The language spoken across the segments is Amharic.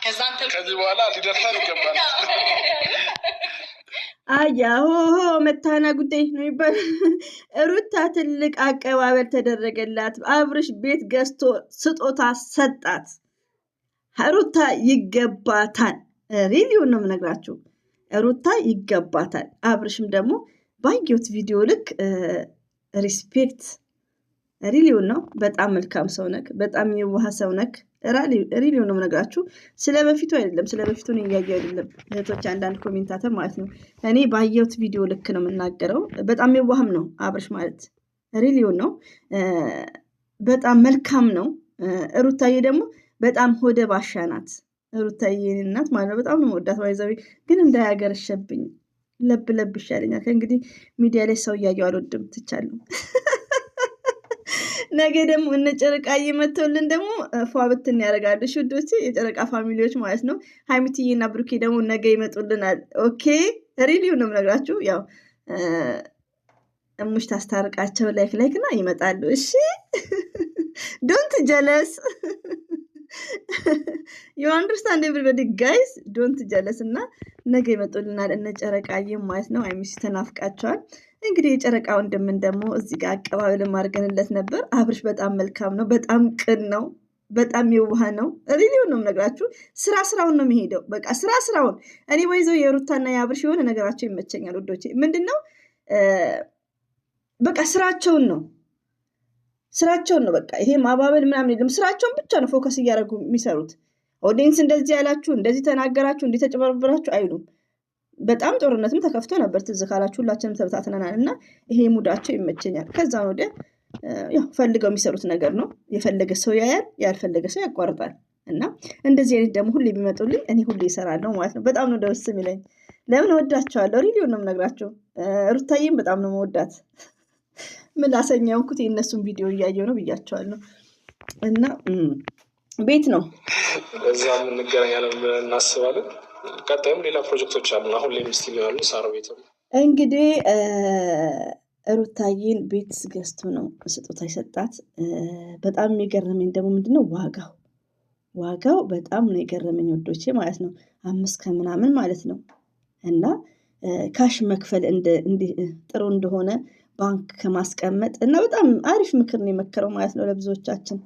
ከዚህ በኋላ ሊደርሰን ይገባል። አያሆ መታና ጉዳይ ነው ይባል። ሩታ ትልቅ አቀባበል ተደረገላት። አብርሽ ቤት ገዝቶ ስጦታ ሰጣት። ሩታ ይገባታል። ሪሊውን ነው የምነግራችሁ። ሩታ ይገባታል። አብርሽም ደግሞ ባየሁት ቪዲዮ ልክ ሪስፔክት ሪሊውን ነው። በጣም መልካም ሰው ነክ፣ በጣም የዋህ ሰው ነክ። ሪሊውን ነው የምነግራችሁ። ስለ በፊቱ አይደለም፣ ስለ በፊቱን እያየሁ አይደለም እህቶች፣ አንዳንድ ኮሜንታተር ማለት ነው። እኔ ባየሁት ቪዲዮ ልክ ነው የምናገረው። በጣም የዋህም ነው አብርሽ ማለት ሪሊውን ነው። በጣም መልካም ነው። ሩታዬ ደግሞ በጣም ሆደ ባሻ ናት። ሩታዬ እናት ማለት ነው። በጣም ነው የምወዳት። ባይዘዊ ግን እንዳያገረሸብኝ ለብ ለብ ይሻለኛል። ከእንግዲህ ሚዲያ ላይ ሰው እያየሁ አልወድም፣ ትቻለሁ። ነገ ደግሞ እነ ጨረቃ እየመተውልን ደግሞ ፏብትን ያደርጋሉ። ሽዶች የጨረቃ ፋሚሊዎች ማለት ነው። ሀይሚትዬ እና ብሩኬ ደግሞ ነገ ይመጡልናል። ኦኬ ሪሊው ነው የምነግራችሁ። ያው እሙሽ ታስታርቃቸው ላይክ እና ይመጣሉ። እሺ ዶንት ጀለስ ዩ አንደርስታንድ ኤቭሪባዲ ጋይስ ዶንት ጀለስ። እና ነገ ይመጡልናል እነ ጨረቃዬም ማለት ነው። ሀይሚሽ ተናፍቃቸዋል። እንግዲህ የጨረቃ ወንድምን ደግሞ እዚህ ጋር አቀባበል አድርገንለት ነበር። አብርሽ በጣም መልካም ነው፣ በጣም ቅን ነው፣ በጣም የዋህ ነው። ሪሊውን ነው የምነግራችሁ። ስራውን ነው የሚሄደው። በቃ ስራውን እኔ ወይዘው የሩታና የአብርሽ የሆነ ነገራቸው ይመቸኛል ወዶቼ። ምንድን ነው በቃ ስራቸውን ነው በቃ ይሄ ማባበል ምናምን የለም። ስራቸውን ብቻ ነው ፎከስ እያደረጉ የሚሰሩት። ኦዲየንስ እንደዚህ ያላችሁ፣ እንደዚህ ተናገራችሁ፣ እንዲህ ተጨበረበራችሁ አይሉም። በጣም ጦርነትም ተከፍቶ ነበር፣ ትዝ ካላችሁ ሁላችንም ተበታትነናል። እና ይሄ ሙዳቸው ይመቸኛል። ከዛ ወደ ያው ፈልገው የሚሰሩት ነገር ነው። የፈለገ ሰው ያያል፣ ያልፈለገ ሰው ያቋርጣል። እና እንደዚህ አይነት ደግሞ ሁሌ ቢመጡልኝ እኔ ሁሌ ይሰራለሁ ማለት ነው። በጣም ነው ደስ የሚለኝ። ለምን ወዳቸዋለሁ። ሪሊዮ ነው የምነግራቸው። ሩታዬም በጣም ነው መወዳት። ምላሰኛው ኩት የእነሱን ቪዲዮ እያየው ነው ብያቸዋለሁ። እና ቤት ነው እዚያ እንገናኛለን ብለን እናስባለን። ቀጣይም ሌላ ፕሮጀክቶች አሉ። አሁን ላይ ሚስት ይላሉ ሳር ቤት እንግዲህ ሩታዬን ቤት ገዝቶ ነው ስጦታ የሰጣት። በጣም የገረመኝ ደግሞ ምንድነው ዋጋው በጣም ነው የገረመኝ ወዶቼ ማለት ነው። 5 ከምናምን ማለት ነው። እና ካሽ መክፈል ጥሩ እንደሆነ ባንክ ከማስቀመጥ እና በጣም አሪፍ ምክር ነው የመከረው ማለት ነው ለብዙዎቻችን።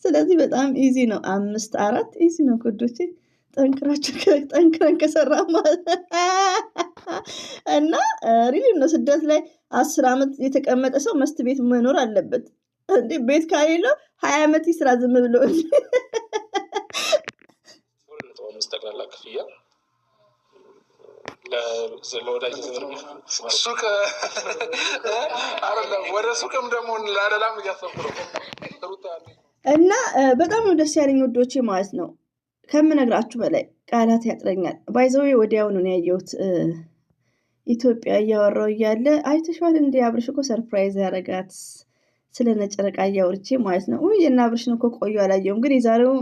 ስለዚህ በጣም ኢዚ ነው። 5-4 ኢዚ ነው ወዶቼ። ጠንክረን ከሰራ ማለት እና ሪሊ ነው። ስደት ላይ 10 ዓመት የተቀመጠ ሰው መስት ቤት መኖር አለበት እንዴ? ቤት ካሌለው 20 ዓመት ይስራ ዝም ብሎ ጠቅላላ ክፍያ ለወዳጅ ሱቅ አይደለም፣ ወደ ሱቅም ደግሞ ለአደላም እያሰብኩ እና በጣም ነው ደስ ያለኝ ወዶቼ ማለት ነው። ከምነግራችሁ በላይ ቃላት ያጥረኛል። ባይዘዌ ወዲያውኑ ነው ያየሁት። ኢትዮጵያ እያወራው እያለ አይተሽዋል እንደ አብርሽ እኮ ሰርፕራይዝ ያደረጋት ስለ ነጨረቃ እያወርቼ ማለት ነው። የና አብርሽን እኮ ቆዩ አላየውም፣ ግን የዛሬው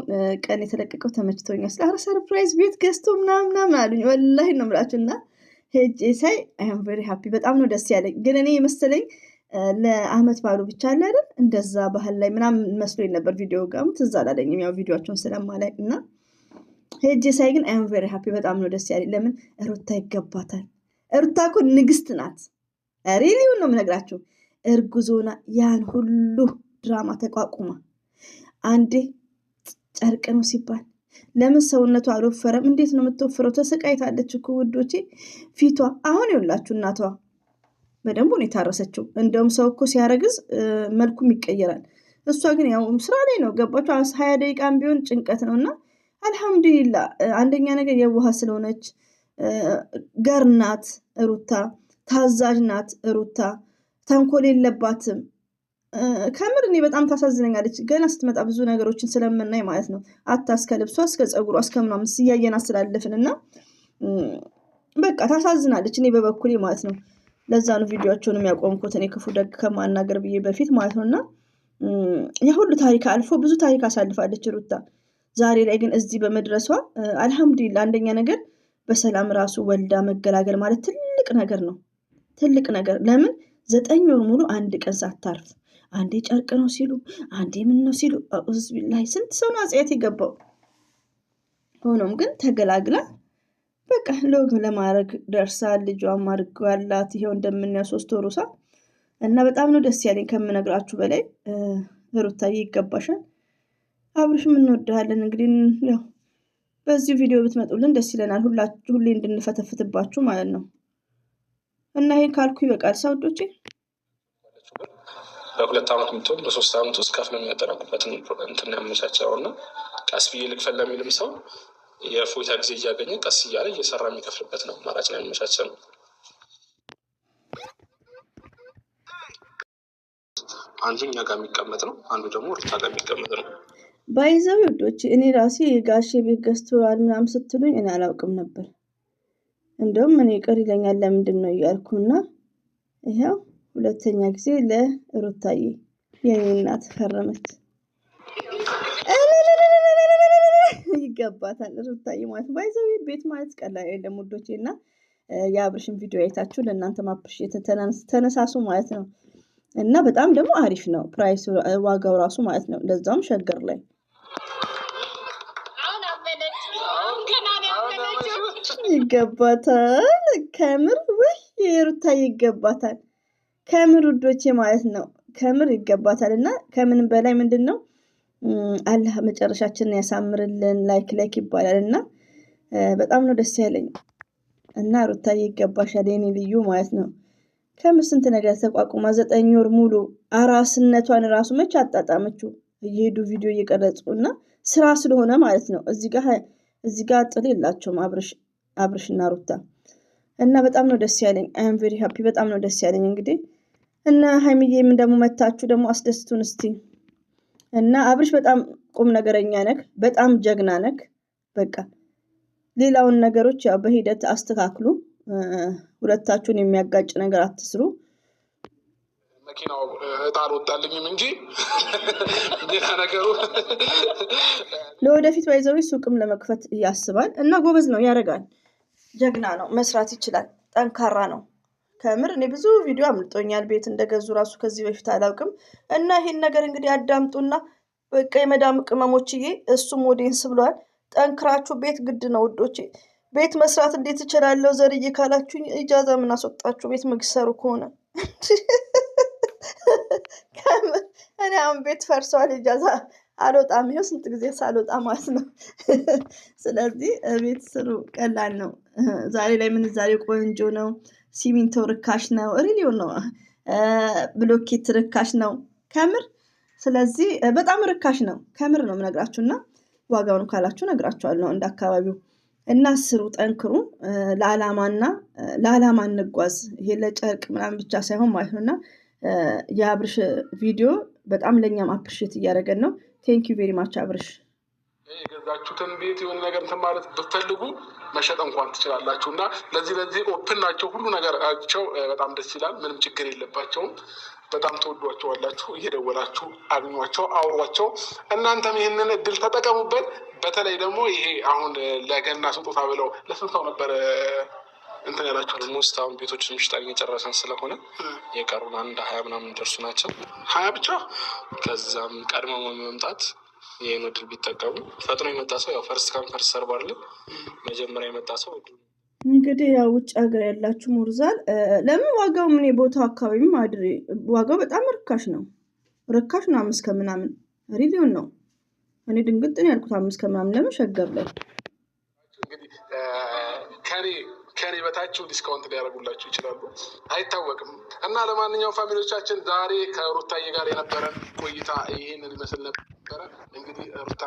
ቀን የተለቀቀው ተመችቶኛል። ስለ ሰርፕራይዝ ቤት ገዝቶ ምናምን አሉኝ። ወላሂ ነው የምላችሁ። እና ሄጄ ሳይ አይ አም ቬሪ ሃፒ። በጣም ነው ደስ ያለኝ። ግን እኔ የመሰለኝ ለአመት ባሉ ብቻ አለ አይደል እንደዛ ባህል ላይ ምናምን መስሎኝ ነበር። ቪዲዮ ጋር ትዝ አላለኝም ያው ቪዲዮቸውን ስለማላይ እና ሄጄ ሳይ ግን አይ አም ቬሪ ሃፒ። በጣም ነው ደስ ያለኝ። ለምን ሩታ ይገባታል። ሩታ እኮ ንግስት ናት። ሪሊውን ነው የምነግራችሁ። እርጉዞና ያን ሁሉ ድራማ ተቋቁማ አንዴ ጨርቅ ነው ሲባል ለምን ሰውነቷ አልወፈረም? እንዴት ነው የምትወፍረው? ተሰቃይታለች እኮ ውዶቼ። ፊቷ አሁን ይኸውላችሁ እናቷ በደንብ ነው የታረሰችው። እንደውም ሰው እኮ ሲያረግዝ መልኩም ይቀየራል። እሷ ግን ያው ስራ ላይ ነው ገባችሁ። 20 ደቂቃም ቢሆን ጭንቀት ነው። እና አልሐምዱሊላ አንደኛ ነገር የዋህ ስለሆነች ገር ናት ሩታ፣ ታዛዥ ናት ሩታ፣ ተንኮል የለባትም። ከምር እኔ በጣም ታሳዝነኛለች። ገና ስትመጣ ብዙ ነገሮችን ስለምናይ ማለት ነው። እስከ ልብሷ እስከ ፀጉሯ እስከ ምናምን እያየን አስተላለፍን እና በቃ ታሳዝናለች። እኔ በበኩሌ ማለት ነው። ለዛ ነው ቪዲዮቸውን ያቆምኩት እኔ ክፉ ደግ ከማናገር ብዬ በፊት ማለት ነው። እና የሁሉ ታሪክ አልፎ ብዙ ታሪክ አሳልፋለች ሩታ። ዛሬ ላይ ግን እዚህ በመድረሷ አልሐምዱሊላ አንደኛ ነገር በሰላም ራሱ ወልዳ መገላገል ማለት ትልቅ ነገር ነው። ትልቅ ነገር። ለምን 9 ወር ሙሉ አንድ ቀን ሳታርፍ አንዴ ጨርቅ ነው ሲሉ አንዴ ምን ነው ሲሉ ኡዝቢላሂ ስንት ሰው ነው አጽያት የገባው። ሆኖም ግን ተገላግላ በቃ ሎግ ለማድረግ ደርሳ ልጇም አድርጋላት ይሄው እንደምናየው 3 ወሩሳ እና በጣም ነው ደስ ያለኝ ከምነግራችሁ በላይ። ሩታዬ ይገባሻል። አብርሽም እንወድሃለን። እንግዲህ ያው በዚህ ቪዲዮ ብትመጡልን ደስ ይለናል፣ ሁሌ እንድንፈተፍትባችሁ ማለት ነው። እና ይሄን ካልኩ ይበቃል ሰውዶቼ። በ2 ዓመት ምትሆን በ3 ዓመት ውስጥ ከፍለን የሚያጠናቁበትን እንትን ያመቻቸው እና ቀስ ብዬ ልክፈል ለሚልም ሰው የፎታ ጊዜ እያገኘ ቀስ እያለ እየሰራ የሚከፍልበት ነው አማራጭ ነው ያመቻቸው ነው። አንዱ እኛ ጋር የሚቀመጥ ነው፣ አንዱ ደግሞ ሩታ ጋር የሚቀመጥ ነው። ባይዘው ውዶች እኔ ራሴ ጋሼ ቤት ገዝተዋል ምናምን ስትሉኝ እኔ አላውቅም ነበር። እንደውም እኔ ቅር ይለኛል ለምንድን ነው እያልኩና ይሄው 2ኛ ጊዜ ለሩታዬ የኔ እናት ፈረመች። ይገባታል ሩታዬ ማለት ባይዘው ቤት ማለት ቀላል አይደለም ውዶቼ። እና የአብርሽን ቪዲዮ አይታችሁ ለእናንተ ማፕሪሼት ተነሳሱ ማለት ነው። እና በጣም ደግሞ አሪፍ ነው ፕራይስ ዋጋው ራሱ ማለት ነው። ለዛውም ሸገር ላይ ይገባታል ከምር ወይ የሩታ ይገባታል ከምር ውዶቼ ማለት ነው። ከምር ይገባታል። እና ከምንም በላይ ምንድነው አላህ መጨረሻችንን ያሳምርልን። ላይክ ይባላል እና በጣም ነው ደስ ያለኝ። እና ሩታ ይገባሻል የኔ ልዩ ማለት ነው። ከስንት ነገር ተቋቁማ 9 ወር ሙሉ አራስነቷን ራሱ መች አጣጣመችው። እየሄዱ ቪዲዮ እየቀረጹና ስራ ስለሆነ ማለት ነው። እዚህ ጋር ጥል የላቸውም አብርሽና ሩታ እና በጣም ነው ደስ ያለኝ። አይ አም ቬሪ ሃፒ በጣም ነው ደስ ያለኝ። እንግዲህ እና ሀይሚዬም ደግሞ መታችሁ ደግሞ አስደስቱን እስቲ። እና አብርሽ በጣም ቁም ነገረኛ ነክ፣ በጣም ጀግና ነክ። በቃ ሌላውን ነገሮች ያው በሂደት አስተካክሉ። ሁለታችሁን የሚያጋጭ ነገር አትስሩ። መኪናው እጣ አልወጣልኝም እንጂ ሌላ ነገሩ ለወደፊት ባይዘው ሱቅም ለመክፈት ያስባል እና ጎበዝ ነው፣ ያደርጋል። ጀግና ነው፣ መስራት ይችላል፣ ጠንካራ ነው። ከምር እኔ ብዙ ቪዲዮ አምልጦኛል ቤት እንደገዙ ራሱ ከዚህ በፊት አላውቅም። እና ይሄን ነገር እንግዲህ አዳምጡና በቃ የመዳም ቅመሞችዬ እሱም ኦዲየንስ ብሏል። ጠንክራችሁ ቤት ግድ ነው ውዶቼ። ቤት መስራት እንዴት እችላለሁ ዘርዬ ካላችሁኝ ኢጃዛ ምን አስወጣችሁ ቤት ምግሰሩ ከሆነ እኔ አሁን ቤት ፈርሷል ኢጃዛ አልወጣም። ይኸው ስንት ጊዜ ሳልወጣ ማለት ነው። ስለዚህ ቤት ስሩ፣ ቀላል ነው። ዛሬ ላይ ምንዛሬ ቆንጆ ነው። ሲሚንቶ ርካሽ ነው፣ ሪሊዮ ነው። ብሎኬት ርካሽ ነው ከምር። ስለዚህ በጣም ርካሽ ነው ከምር ነው የምነግራችሁና ዋጋውን ካላችሁ ነግራችኋለሁ እንደ አካባቢው። እና ስሩ፣ ጠንክሩ። ለዓላማ እንጓዝ። ይሄ ለጨርቅ ምናምን ብቻ ሳይሆን ማለት ነውና የአብርሽ ቪዲዮ በጣም ለኛም አፕሪሼት እያደረገን ነው። ቴንክ ዩ ቬሪ ማች አብርሽ። የገዛችሁትን ቤት የሆነ ነገር እንትን ማለት ብትፈልጉ መሸጥ እንኳን ትችላላችሁ። እና ለዚህ ኦፕን ናቸው፣ ሁሉ ነገራቸው በጣም ደስ ይላል። ምንም ችግር የለባቸውም። በጣም ተወዷቸዋላችሁ። እየደወላችሁ አግኟቸው፣ አውሯቸው። እናንተም ይህንን እድል ተጠቀሙበት። በተለይ ደግሞ ይሄ አሁን ለገና ስጦታ ብለው ለስንት ሰው ነበር እንትን ያላችሁት? ሞስት አሁን ቤቶችን ምሽጣ እየጨረሰን ስለሆነ የቀሩን 120 ምናምን ደርሱ ናቸው። 20 ብቻ። ከዛም ቀድሞ መምጣት ይህን እድል ቢጠቀሙ። ፈጥኖ የመጣ ሰው ያው ፈርስት ካም ፈርስት ሰርቭ አይደለም። መጀመሪያ የመጣ ሰው እንግዲህ ያው ውጭ ሀገር ያላችሁ ሙርዛል ለምን ዋጋው ምን ቦታው አካባቢ ማድሪ ዋጋው በጣም ርካሽ ነው። 5 ከምናምን ሪሊዮን ነው። እኔ ድንግጥ ነው ያልኩት 5 ከምናምን ለምን ሸገር ላይ እንግዲህ ከኔ በታችሁ ዲስካውንት ሊያደርጉላችሁ ይችላሉ፣ አይታወቅም። እና ለማንኛውም ፋሚሊዎቻችን ዛሬ ከሩታዬ ጋር የነበረን ቆይታ ይህንን ይመስል ነበረ። እንግዲህ ሩታ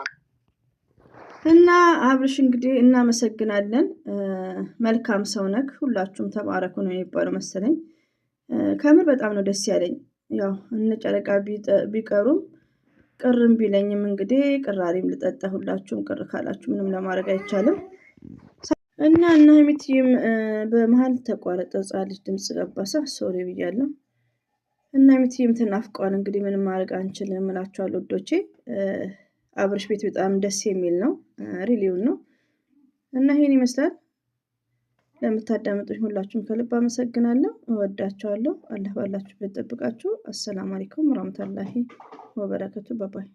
እና አብርሽ እንግዲህ እናመሰግናለን። መልካም ሰው ነክ፣ ሁላችሁም ተባረኩ ነው የሚባለው መሰለኝ። ከምር በጣም ነው ደስ ያለኝ። ያው እነ ጨረቃ ቢቀሩም ቅርም ቢለኝም እንግዲህ ቅራሪም ልጠጣ። ሁላችሁም ቅር ካላችሁ ምንም ለማድረግ አይቻልም። እና ሀይሚትዬም በመሀል ተቋረጠ፣ ሕፃን ልጅ ድምፅ ገባሳ ሶሪ ብያለሁ። እና ሀይሚትዬም ተናፍቀዋል። እንግዲህ ምንም ማድረግ አንችልም እላችኋለሁ ወዶቼ። አብርሽ ቤት በጣም ደስ የሚል ነው፣ ሪሊውን ነው። እና ይሄን ይመስላል። ለምታዳምጡኝ ሁላችሁም ከልብ አመሰግናለሁ። እወዳችኋለሁ። አላህ ባላችሁበት ጠብቃችሁ። አሰላሙ አለይኩም ወራህመቱላሂ ወበረከቱ። ባባይ